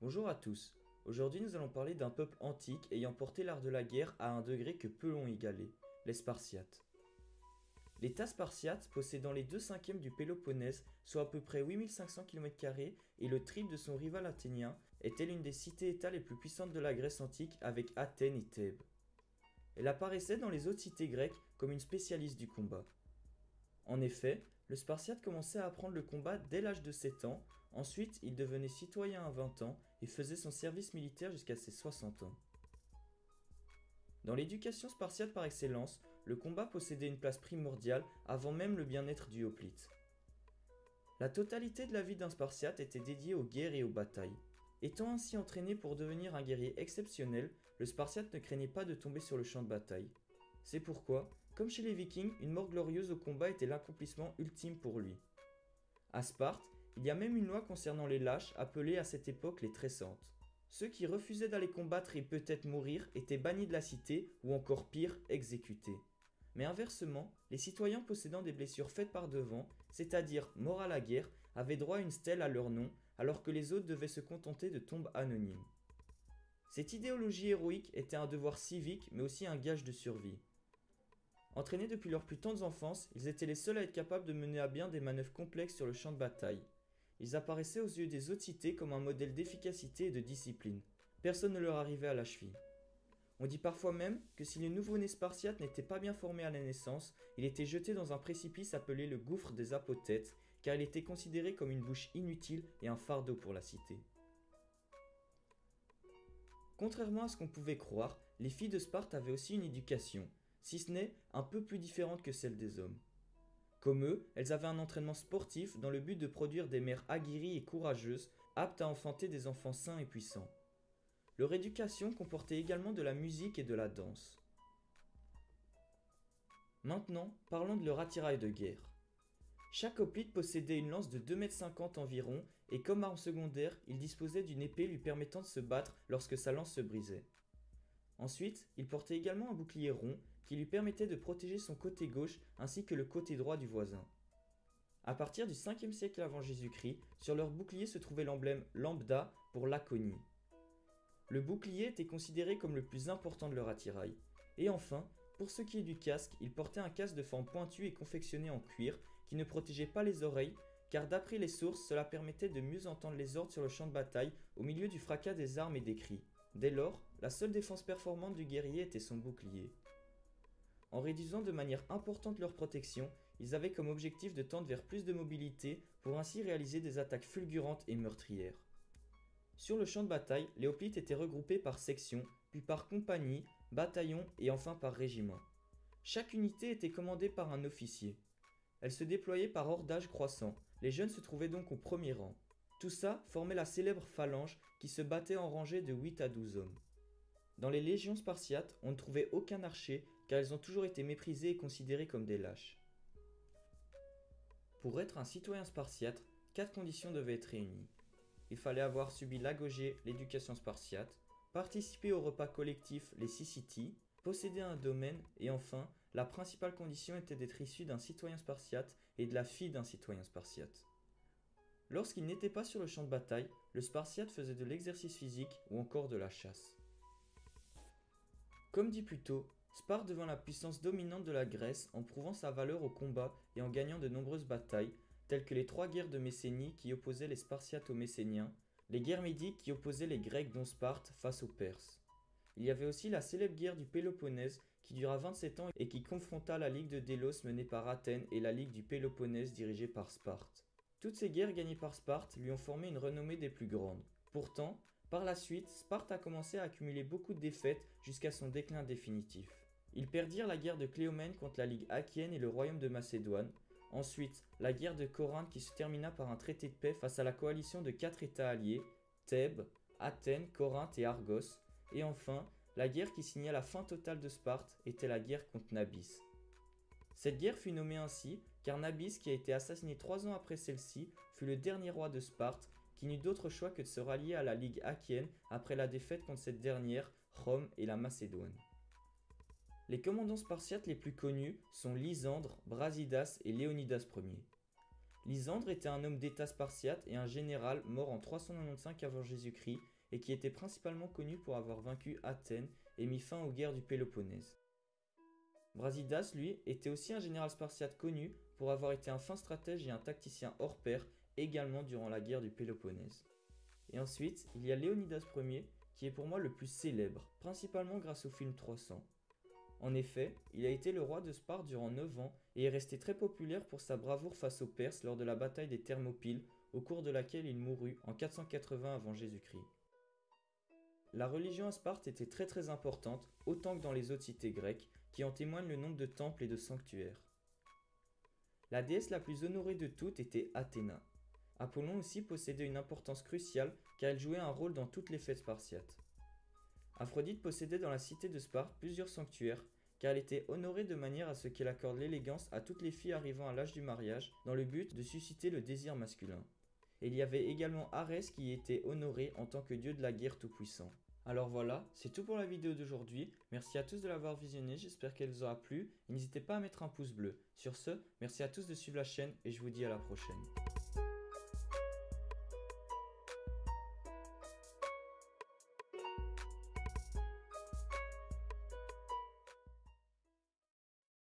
Bonjour à tous. Aujourd'hui, nous allons parler d'un peuple antique ayant porté l'art de la guerre à un degré que peu l'ont égalé, les Spartiates. L'État spartiate, possédant les 2/5 du Péloponnèse, soit à peu près 8500 km² et le triple de son rival athénien, était l'une des cités-États les plus puissantes de la Grèce antique avec Athènes et Thèbes. Elle apparaissait dans les autres cités grecques comme une spécialiste du combat. En effet, le Spartiate commençait à apprendre le combat dès l'âge de 7 ans, ensuite il devenait citoyen à 20 ans et faisait son service militaire jusqu'à ses 60 ans. Dans l'éducation spartiate par excellence, le combat possédait une place primordiale avant même le bien-être du hoplite. La totalité de la vie d'un Spartiate était dédiée aux guerres et aux batailles. Étant ainsi entraîné pour devenir un guerrier exceptionnel, le Spartiate ne craignait pas de tomber sur le champ de bataille. C'est pourquoi, comme chez les Vikings, une mort glorieuse au combat était l'accomplissement ultime pour lui. À Sparte, il y a même une loi concernant les lâches appelée à cette époque les tressantes. Ceux qui refusaient d'aller combattre et peut-être mourir étaient bannis de la cité ou encore pire, exécutés. Mais inversement, les citoyens possédant des blessures faites par devant, c'est-à-dire morts à la guerre, avaient droit à une stèle à leur nom, alors que les autres devaient se contenter de tombes anonymes. Cette idéologie héroïque était un devoir civique mais aussi un gage de survie. Entraînés depuis leur plus tendre enfance, ils étaient les seuls à être capables de mener à bien des manœuvres complexes sur le champ de bataille. Ils apparaissaient aux yeux des autres cités comme un modèle d'efficacité et de discipline. Personne ne leur arrivait à la cheville. On dit parfois même que si le nouveau-né spartiate n'était pas bien formé à la naissance, il était jeté dans un précipice appelé le gouffre des apothètes, car il était considéré comme une bouche inutile et un fardeau pour la cité. Contrairement à ce qu'on pouvait croire, les filles de Sparte avaient aussi une éducation, si ce n'est un peu plus différente que celle des hommes. Comme eux, elles avaient un entraînement sportif dans le but de produire des mères aguerries et courageuses, aptes à enfanter des enfants sains et puissants. Leur éducation comportait également de la musique et de la danse. Maintenant, parlons de leur attirail de guerre. Chaque hoplite possédait une lance de 2,50 m environ et comme arme secondaire, il disposait d'une épée lui permettant de se battre lorsque sa lance se brisait. Ensuite, il portait également un bouclier rond qui lui permettait de protéger son côté gauche ainsi que le côté droit du voisin. À partir du 5e siècle avant Jésus-Christ, sur leur bouclier se trouvait l'emblème lambda pour Laconie. Le bouclier était considéré comme le plus important de leur attirail. Et enfin, pour ce qui est du casque, il portait un casque de forme pointue et confectionné en cuir qui ne protégeait pas les oreilles car d'après les sources, cela permettait de mieux entendre les ordres sur le champ de bataille au milieu du fracas des armes et des cris. Dès lors, la seule défense performante du guerrier était son bouclier. En réduisant de manière importante leur protection, ils avaient comme objectif de tendre vers plus de mobilité pour ainsi réaliser des attaques fulgurantes et meurtrières. Sur le champ de bataille, les hoplites étaient regroupés par section, puis par compagnie, bataillon et enfin par régiment. Chaque unité était commandée par un officier. Elle se déployait par ordre croissant, les jeunes se trouvaient donc au premier rang. Tout ça formait la célèbre phalange qui se battait en rangée de 8 à 12 hommes. Dans les légions spartiates, on ne trouvait aucun archer car ils ont toujours été méprisés et considérés comme des lâches. Pour être un citoyen spartiate, 4 conditions devaient être réunies. Il fallait avoir subi l'agogé, l'éducation spartiate, participer au repas collectif, les syssities, posséder un domaine et enfin, la principale condition était d'être issu d'un citoyen spartiate et de la fille d'un citoyen spartiate. Lorsqu'il n'était pas sur le champ de bataille, le Spartiate faisait de l'exercice physique ou encore de la chasse. Comme dit plus tôt, Sparte devint la puissance dominante de la Grèce en prouvant sa valeur au combat et en gagnant de nombreuses batailles, telles que les 3 guerres de Messénie qui opposaient les Spartiates aux Messéniens, les guerres médiques qui opposaient les Grecs dont Sparte face aux Perses. Il y avait aussi la célèbre guerre du Péloponnèse qui dura 27 ans et qui confronta la Ligue de Délos menée par Athènes et la Ligue du Péloponnèse dirigée par Sparte. Toutes ces guerres gagnées par Sparte lui ont formé une renommée des plus grandes. Pourtant, par la suite, Sparte a commencé à accumuler beaucoup de défaites jusqu'à son déclin définitif. Ils perdirent la guerre de Cléomène contre la Ligue achéenne et le royaume de Macédoine. Ensuite, la guerre de Corinthe qui se termina par un traité de paix face à la coalition de 4 États alliés, Thèbes, Athènes, Corinthe et Argos. Et enfin, la guerre qui signa la fin totale de Sparte était la guerre contre Nabis. Cette guerre fut nommée ainsi car Nabis, qui a été assassiné 3 ans après celle-ci, fut le dernier roi de Sparte qui n'eut d'autre choix que de se rallier à la Ligue achéenne après la défaite contre cette dernière, Rome et la Macédoine. Les commandants spartiates les plus connus sont Lysandre, Brasidas et Léonidas Ier. Lysandre était un homme d'état spartiate et un général mort en 395 avant Jésus-Christ et qui était principalement connu pour avoir vaincu Athènes et mis fin aux guerres du Péloponnèse. Brasidas, lui, était aussi un général spartiate connu pour avoir été un fin stratège et un tacticien hors pair également durant la guerre du Péloponnèse. Et ensuite, il y a Léonidas Ier, qui est pour moi le plus célèbre, principalement grâce au film 300. En effet, il a été le roi de Sparte durant 9 ans et est resté très populaire pour sa bravoure face aux Perses lors de la bataille des Thermopyles, au cours de laquelle il mourut en 480 avant Jésus-Christ. La religion à Sparte était très importante, autant que dans les autres cités grecques, qui en témoignent le nombre de temples et de sanctuaires. La déesse la plus honorée de toutes était Athéna. Apollon aussi possédait une importance cruciale car elle jouait un rôle dans toutes les fêtes spartiates. Aphrodite possédait dans la cité de Sparte plusieurs sanctuaires car elle était honorée de manière à ce qu'elle accorde l'élégance à toutes les filles arrivant à l'âge du mariage dans le but de susciter le désir masculin. Et il y avait également Arès qui était honoré en tant que dieu de la guerre tout-puissant. Alors voilà, c'est tout pour la vidéo d'aujourd'hui, merci à tous de l'avoir visionné, j'espère qu'elle vous aura plu, et n'hésitez pas à mettre un pouce bleu. Sur ce, merci à tous de suivre la chaîne et je vous dis à la prochaine.